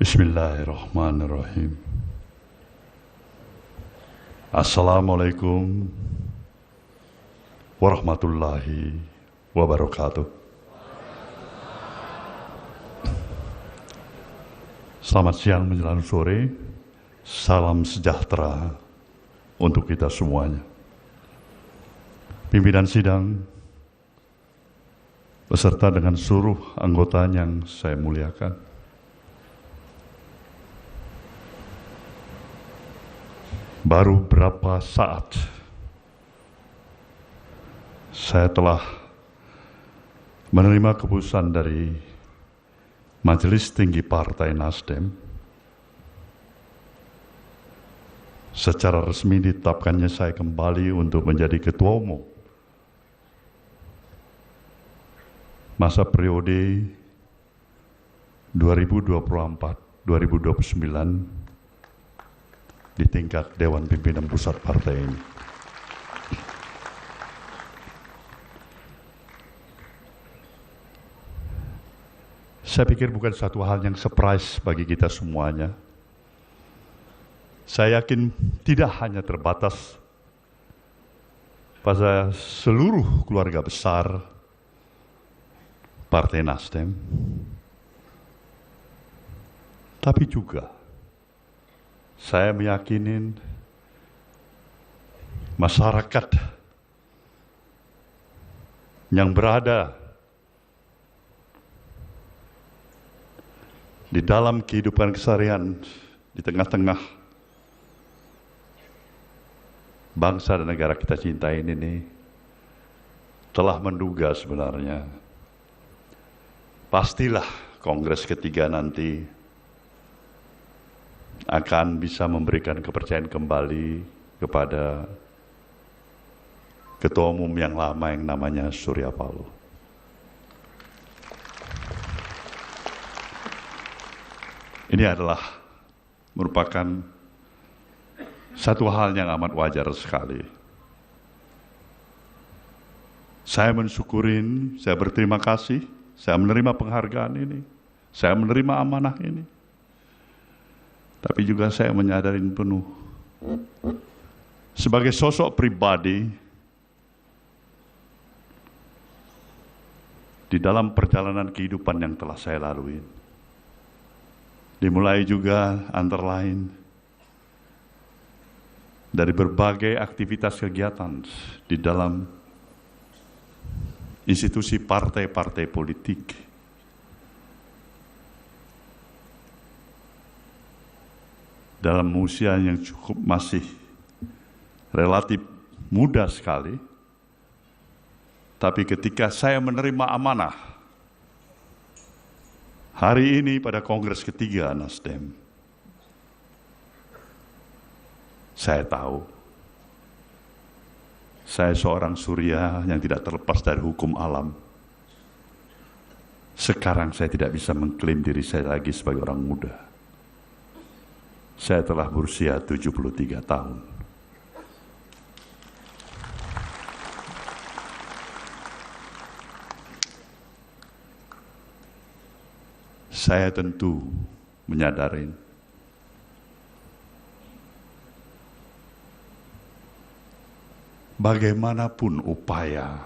Bismillahirrahmanirrahim. Assalamualaikum warahmatullahi wabarakatuh. Selamat siang menjelang sore. Salam sejahtera untuk kita semuanya. Pimpinan sidang beserta dengan seluruh anggota yang saya muliakan. Baru berapa saat saya telah menerima keputusan dari Majelis Tinggi Partai Nasdem secara resmi ditetapkannya saya kembali untuk menjadi Ketua Umum masa periode 2024-2029 di tingkat Dewan Pimpinan Pusat Partai ini. Saya pikir bukan satu hal yang surprise bagi kita semuanya. Saya yakin tidak hanya terbatas pada seluruh keluarga besar Partai Nasdem, tapi juga saya meyakini masyarakat yang berada di dalam kehidupan keseharian di tengah-tengah bangsa dan negara kita cintai ini telah menduga sebenarnya pastilah Kongres ketiga nanti akan bisa memberikan kepercayaan kembali kepada Ketua Umum yang lama yang namanya Surya Paloh. Ini adalah merupakan satu hal yang amat wajar sekali. Saya mensyukurin, saya berterima kasih, saya menerima penghargaan ini, saya menerima amanah ini. Tapi juga saya menyadari penuh sebagai sosok pribadi di dalam perjalanan kehidupan yang telah saya lalui. Dimulai juga antara lain dari berbagai aktivitas kegiatan di dalam institusi partai-partai politik. Dalam usia yang cukup masih relatif muda sekali, tapi ketika saya menerima amanah hari ini pada Kongres ketiga Nasdem, saya tahu saya seorang Surya yang tidak terlepas dari hukum alam. Sekarang saya tidak bisa mengklaim diri saya lagi sebagai orang muda. Saya telah berusia 73 tahun. Saya tentu menyadari bagaimanapun upaya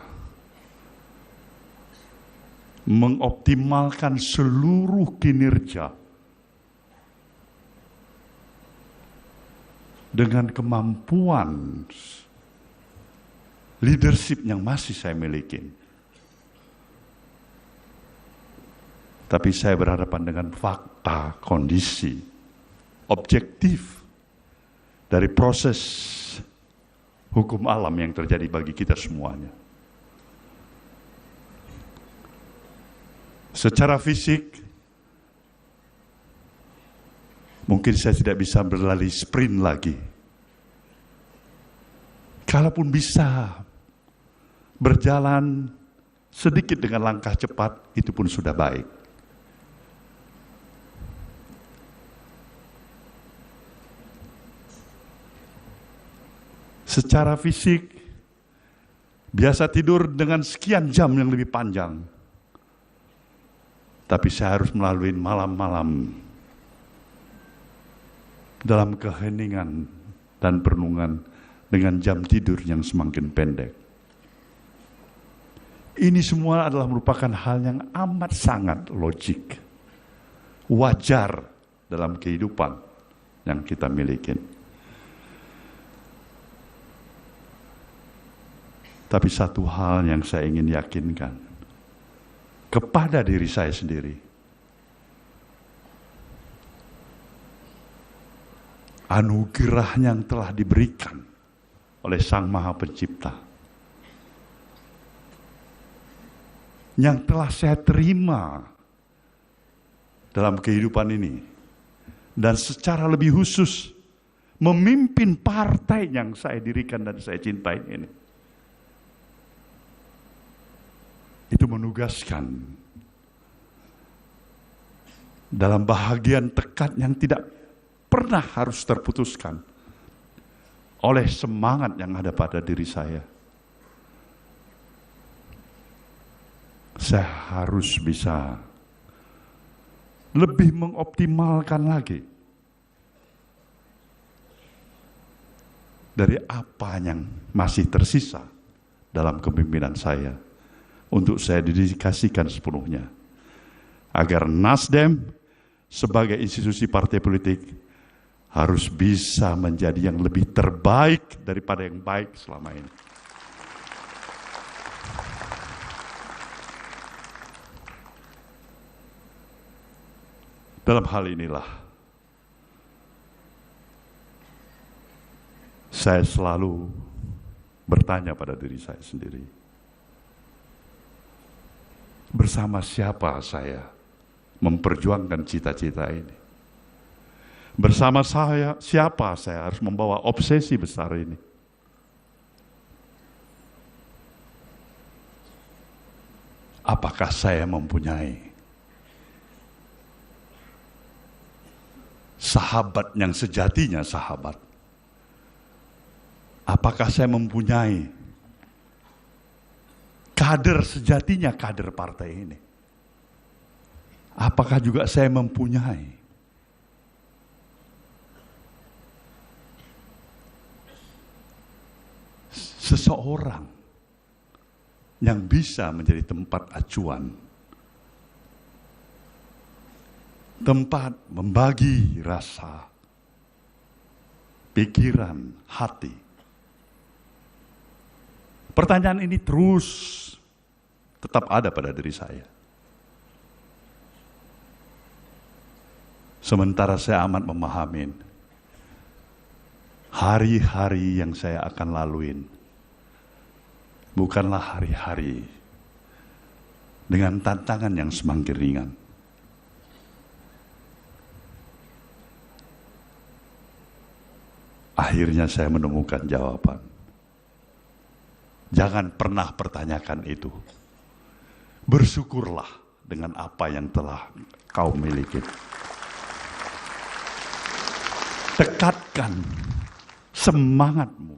mengoptimalkan seluruh kinerja dengan kemampuan leadership yang masih saya miliki. Tapi saya berhadapan dengan fakta, kondisi, objektif dari proses hukum alam yang terjadi bagi kita semuanya. Secara fisik, mungkin saya tidak bisa berlari sprint lagi. Kalaupun bisa berjalan sedikit dengan langkah cepat, itu pun sudah baik. Secara fisik, biasa tidur dengan sekian jam yang lebih panjang. Tapi saya harus melalui malam-malam dalam keheningan dan perenungan dengan jam tidur yang semakin pendek. Ini semua adalah merupakan hal yang amat sangat logik, wajar dalam kehidupan yang kita miliki. Tapi satu hal yang saya ingin yakinkan kepada diri saya sendiri, anugerah yang telah diberikan oleh Sang Maha Pencipta, yang telah saya terima dalam kehidupan ini, dan secara lebih khusus memimpin partai yang saya dirikan dan saya cintai ini, itu menugaskan dalam bahagian tekad yang tidak pernah harus terputuskan oleh semangat yang ada pada diri saya. Saya harus bisa lebih mengoptimalkan lagi dari apa yang masih tersisa dalam kepemimpinan saya, untuk saya dedikasikan sepenuhnya, agar Nasdem sebagai institusi partai politik harus bisa menjadi yang lebih terbaik daripada yang baik selama ini. Dalam hal inilah saya selalu bertanya pada diri saya sendiri, bersama siapa saya memperjuangkan cita-cita ini? Bersama siapa saya harus membawa obsesi besar ini? Apakah saya mempunyai sahabat yang sejatinya sahabat? Apakah saya mempunyai kader sejatinya kader partai ini? Apakah juga saya mempunyai seseorang yang bisa menjadi tempat acuan, tempat membagi rasa, pikiran, hati? Pertanyaan ini terus tetap ada pada diri saya. Sementara saya amat memahami hari-hari yang saya akan laluin bukanlah hari-hari dengan tantangan yang semakin ringan. Akhirnya saya menemukan jawaban. Jangan pernah pertanyakan itu. Bersyukurlah dengan apa yang telah kau miliki. Tekatkan semangatmu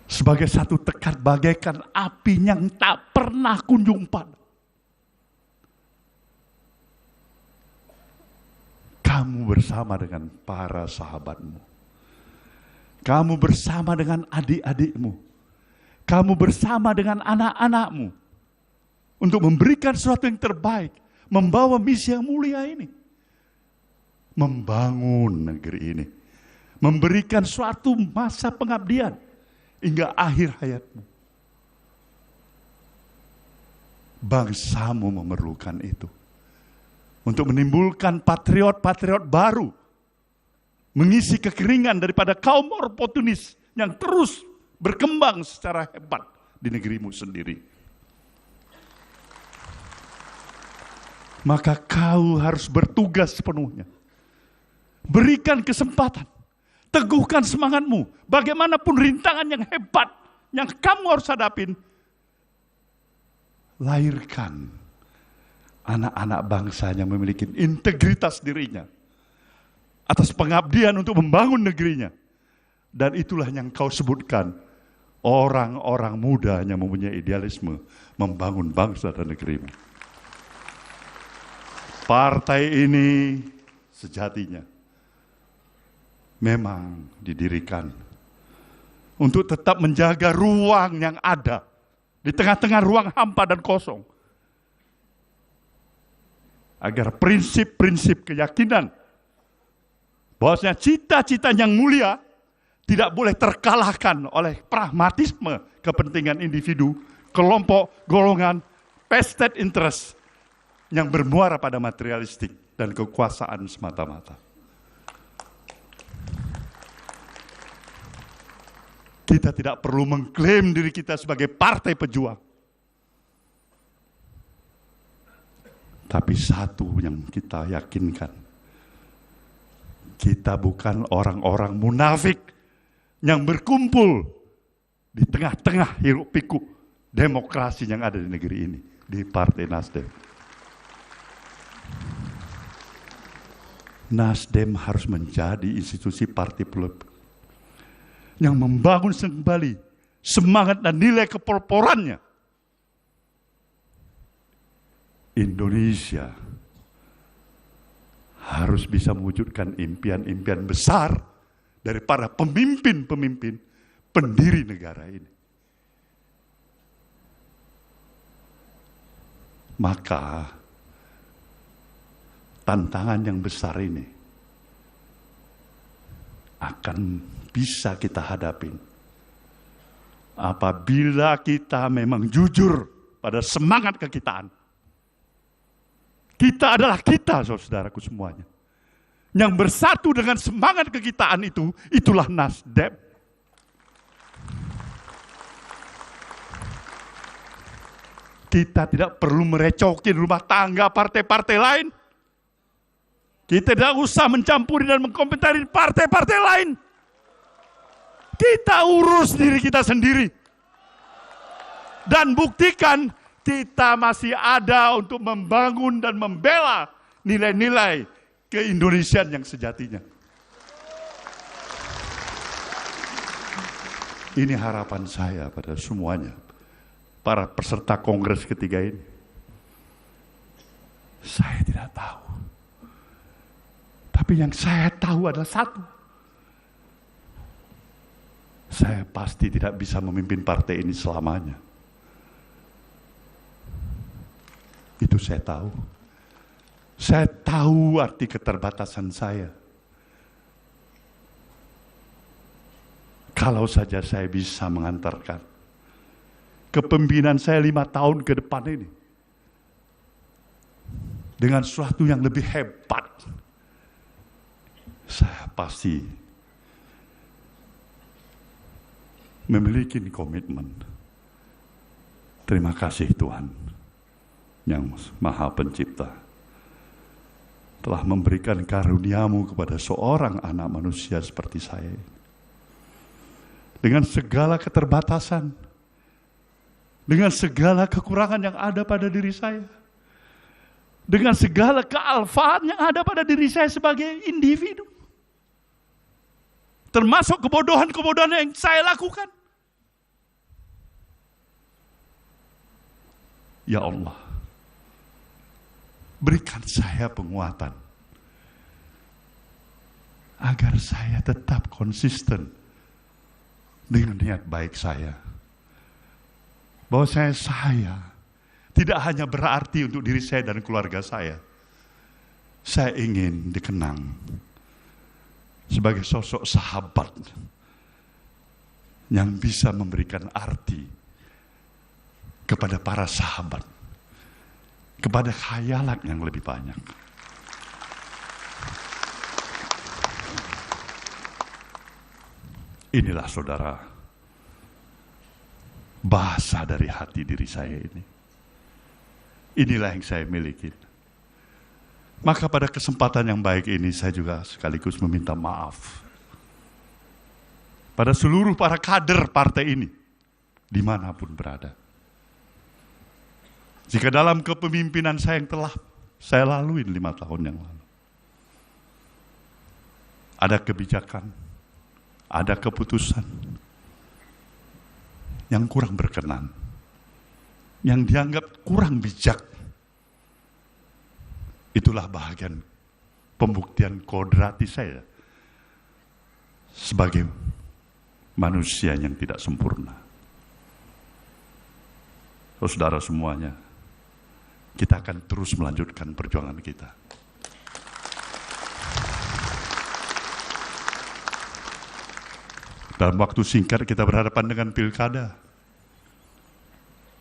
sebagai satu tekad bagaikan api yang tak pernah kunjung padam. Kamu bersama dengan para sahabatmu. Kamu bersama dengan adik-adikmu. Kamu bersama dengan anak-anakmu. Untuk memberikan sesuatu yang terbaik. Membawa misi yang mulia ini. Membangun negeri ini. Memberikan suatu masa pengabdian. Hingga akhir hayatmu. Bangsamu memerlukan itu. Untuk menimbulkan patriot-patriot baru. Mengisi kekeringan daripada kaum oportunis yang terus berkembang secara hebat di negerimu sendiri. Maka kau harus bertugas sepenuhnya. Berikan kesempatan. Teguhkan semangatmu. Bagaimanapun rintangan yang hebat yang kamu harus hadapin. Lahirkan anak-anak bangsa yang memiliki integritas dirinya. Atas pengabdian untuk membangun negerinya. Dan itulah yang kau sebutkan. Orang-orang muda yang mempunyai idealisme membangun bangsa dan negerimu. Partai ini sejatinya memang didirikan untuk tetap menjaga ruang yang ada di tengah-tengah ruang hampa dan kosong, agar prinsip-prinsip keyakinan bahwasanya cita-cita yang mulia tidak boleh terkalahkan oleh pragmatisme kepentingan individu, kelompok, golongan, vested interest yang bermuara pada materialistik dan kekuasaan semata-mata. Kita tidak perlu mengklaim diri kita sebagai partai pejuang. Tapi satu yang kita yakinkan, kita bukan orang-orang munafik yang berkumpul di tengah-tengah hiruk pikuk demokrasi yang ada di negeri ini, di Partai Nasdem. Nasdem harus menjadi institusi partai politik yang membangun kembali semangat dan nilai kepelporannya. Indonesia harus bisa mewujudkan impian-impian besar dari para pemimpin-pemimpin pendiri negara ini. Maka tantangan yang besar ini akan bisa kita hadapin apabila kita memang jujur pada semangat kekitaan. Kita adalah kita, saudaraku semuanya. Yang bersatu dengan semangat kekitaan itu, itulah Nasdem. Kita tidak perlu merecokin rumah tangga partai-partai lain. Kita tidak usah mencampuri dan mengkomentari partai-partai lain. Kita urus diri kita sendiri. Dan buktikan kita masih ada untuk membangun dan membela nilai-nilai keindonesiaan yang sejatinya. Ini harapan saya pada semuanya, para peserta kongres ketiga ini. Saya tidak tahu. Tapi yang saya tahu adalah satu. Saya pasti tidak bisa memimpin partai ini selamanya. Itu saya tahu. Saya tahu arti keterbatasan saya. Kalau saja saya bisa mengantarkan kepemimpinan saya 5 tahun ke depan ini dengan sesuatu yang lebih hebat, saya pasti memiliki komitmen. Terima kasih Tuhan yang Maha Pencipta telah memberikan karunia-Mu kepada seorang anak manusia seperti saya. Dengan segala keterbatasan, dengan segala kekurangan yang ada pada diri saya, dengan segala kealfaan yang ada pada diri saya sebagai individu, termasuk kebodohan-kebodohan yang saya lakukan. Ya Allah, berikan saya penguatan agar saya tetap konsisten dengan niat baik saya. Bahwa saya tidak hanya berarti untuk diri saya dan keluarga saya. Saya ingin dikenang sebagai sosok sahabat yang bisa memberikan arti kepada para sahabat, kepada khayalan yang lebih banyak. Inilah saudara, bahasa dari hati diri saya ini. Inilah yang saya miliki. Maka pada kesempatan yang baik ini saya juga sekaligus meminta maaf pada seluruh para kader partai ini, dimanapun berada. Jika dalam kepemimpinan saya yang telah saya lalui 5 tahun yang lalu, ada kebijakan, ada keputusan yang kurang berkenan, yang dianggap kurang bijak, Itulah bahagian pembuktian kodrati saya sebagai manusia yang tidak sempurna. Saudara semuanya, kita akan terus melanjutkan perjuangan kita. Dalam waktu singkat kita berhadapan dengan pilkada.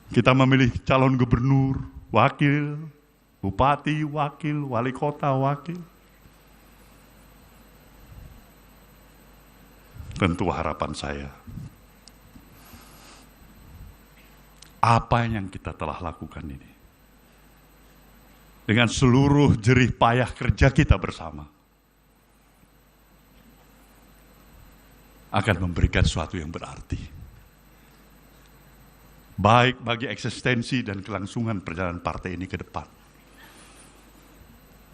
Kita memilih calon gubernur, wakil, bupati, wakil, wali kota, wakil. Tentu harapan saya, apa yang kita telah lakukan ini, dengan seluruh jerih payah kerja kita bersama, akan memberikan sesuatu yang berarti. Baik bagi eksistensi dan kelangsungan perjalanan partai ini ke depan,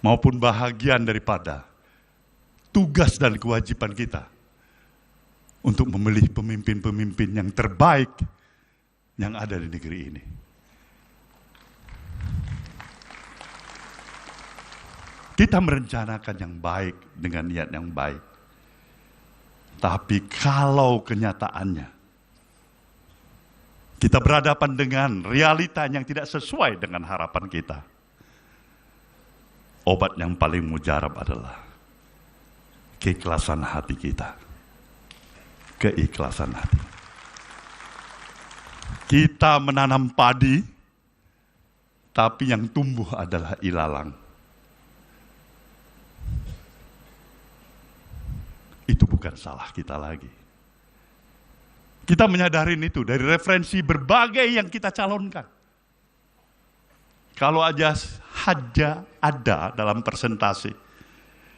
maupun bahagian daripada tugas dan kewajiban kita untuk memilih pemimpin-pemimpin yang terbaik yang ada di negeri ini. Kita merencanakan yang baik dengan niat yang baik. Tapi kalau kenyataannya kita berhadapan dengan realita yang tidak sesuai dengan harapan kita, obat yang paling mujarab adalah keikhlasan hati kita. Keikhlasan hati. Kita menanam padi, tapi yang tumbuh adalah ilalang. Itu bukan salah kita lagi. Kita menyadari itu dari referensi berbagai yang kita calonkan. Kalau aja ada dalam presentasi,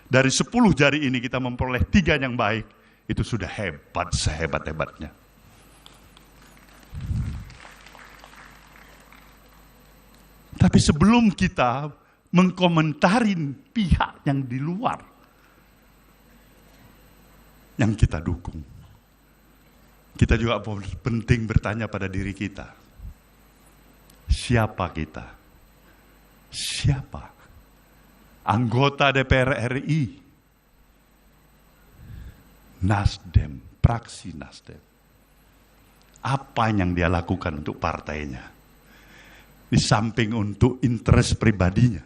dari 10 jari ini kita memperoleh 3 yang baik, itu sudah hebat, sehebat-hebatnya. Tapi sebelum kita mengkomentarin pihak yang di luar, yang kita dukung, kita juga penting bertanya pada diri kita, siapa kita? Siapa? Anggota DPR RI, Nasdem, praksi Nasdem. Apa yang dia lakukan untuk partainya? Di samping untuk interest pribadinya.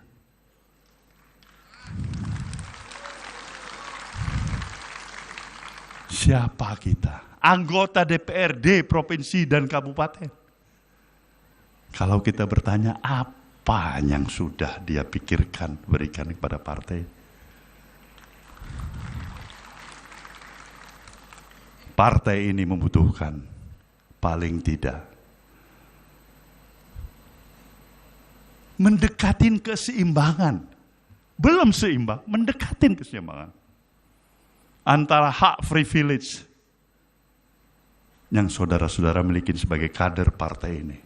Siapa kita? Anggota DPRD provinsi dan kabupaten. Kalau kita bertanya apa yang sudah dia pikirkan berikan kepada partai? Partai ini membutuhkan paling tidak mendekatin keseimbangan. Belum seimbang, mendekatin keseimbangan antara hak privilege yang saudara-saudara miliki sebagai kader partai ini,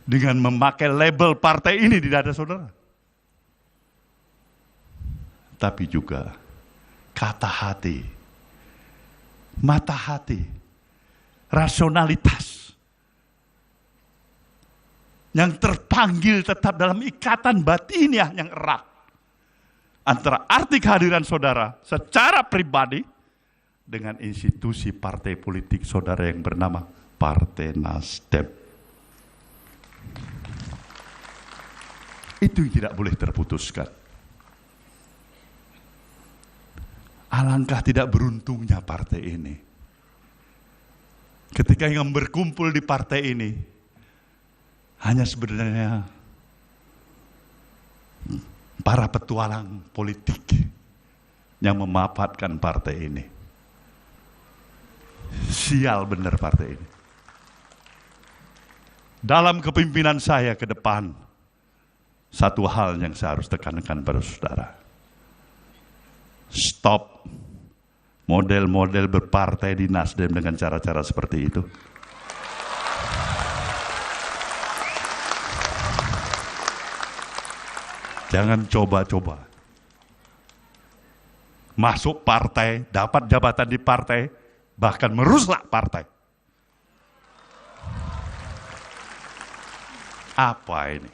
dengan memakai label partai ini di dada saudara. Tapi juga kata hati, mata hati, rasionalitas yang terpanggil tetap dalam ikatan batiniah yang erat antara arti kehadiran saudara secara pribadi dengan institusi partai politik saudara yang bernama Partai Nasdem. Itu yang tidak boleh terputuskan. Alangkah tidak beruntungnya partai ini. Ketika yang berkumpul di partai ini hanya sebenarnya para petualang politik yang memanfaatkan partai ini. Sial benar partai ini. Dalam kepimpinan saya ke depan, satu hal yang saya harus tekankan pada saudara. Stop model-model berpartai di Nasdem dengan cara-cara seperti itu. Jangan coba-coba masuk partai, dapat jabatan di partai, bahkan merusak partai. Apa ini?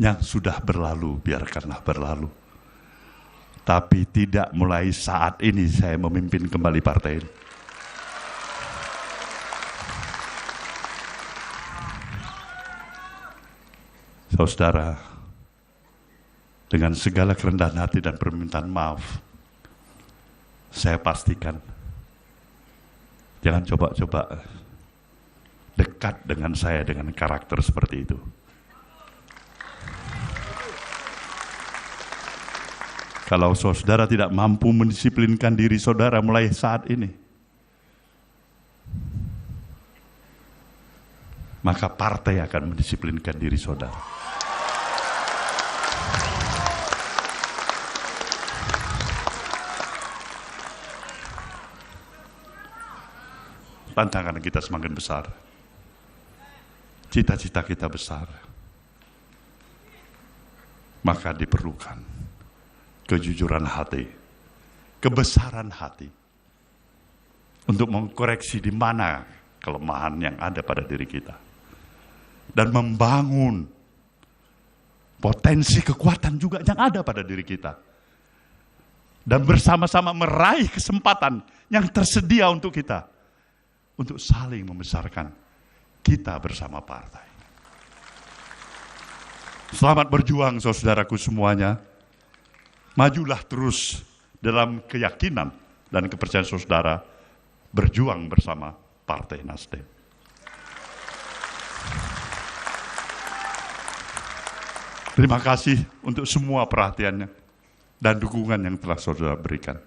Yang sudah berlalu, biarkanlah berlalu. Tapi tidak mulai saat ini saya memimpin kembali partai ini. Saudara, dengan segala kerendahan hati dan permintaan maaf, saya pastikan, jangan coba-coba dekat dengan saya dengan karakter seperti itu. Kalau saudara tidak mampu mendisiplinkan diri saudara mulai saat ini, maka partai akan mendisiplinkan diri saudara. Tantangan kita semakin besar, cita-cita kita besar, maka diperlukan kejujuran hati, kebesaran hati, untuk mengkoreksi di mana kelemahan yang ada pada diri kita, dan membangun potensi kekuatan juga yang ada pada diri kita, dan bersama-sama meraih kesempatan yang tersedia untuk kita, untuk saling membesarkan kita bersama partai. Selamat berjuang saudaraku semuanya. Majulah terus dalam keyakinan dan kepercayaan saudara berjuang bersama Partai Nasdem. Terima kasih untuk semua perhatiannya dan dukungan yang telah saudara berikan.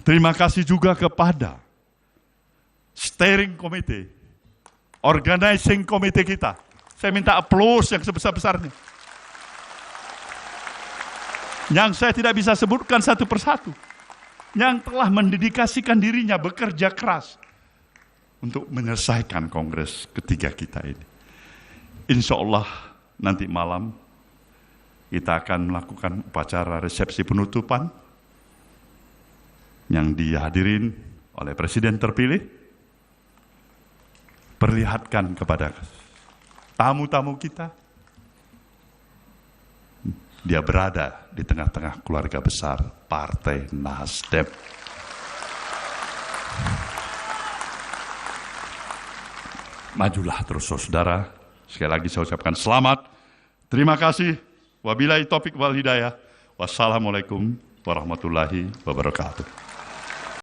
Terima kasih juga kepada steering committee, organizing committee kita. Saya minta aplaus yang sebesar-besarnya. Yang saya tidak bisa sebutkan satu persatu, yang telah mendedikasikan dirinya bekerja keras untuk menyelesaikan kongres ketiga kita ini. Insya Allah nanti malam kita akan melakukan upacara resepsi penutupan yang dihadirin oleh Presiden terpilih. Perlihatkan kepada tamu-tamu kita, dia berada di tengah-tengah keluarga besar Partai Nasdem. Majulah terus saudara. Sekali lagi saya ucapkan selamat. Terima kasih. Wabillahi taufiq wal hidayah. Wassalamualaikum warahmatullahi wabarakatuh.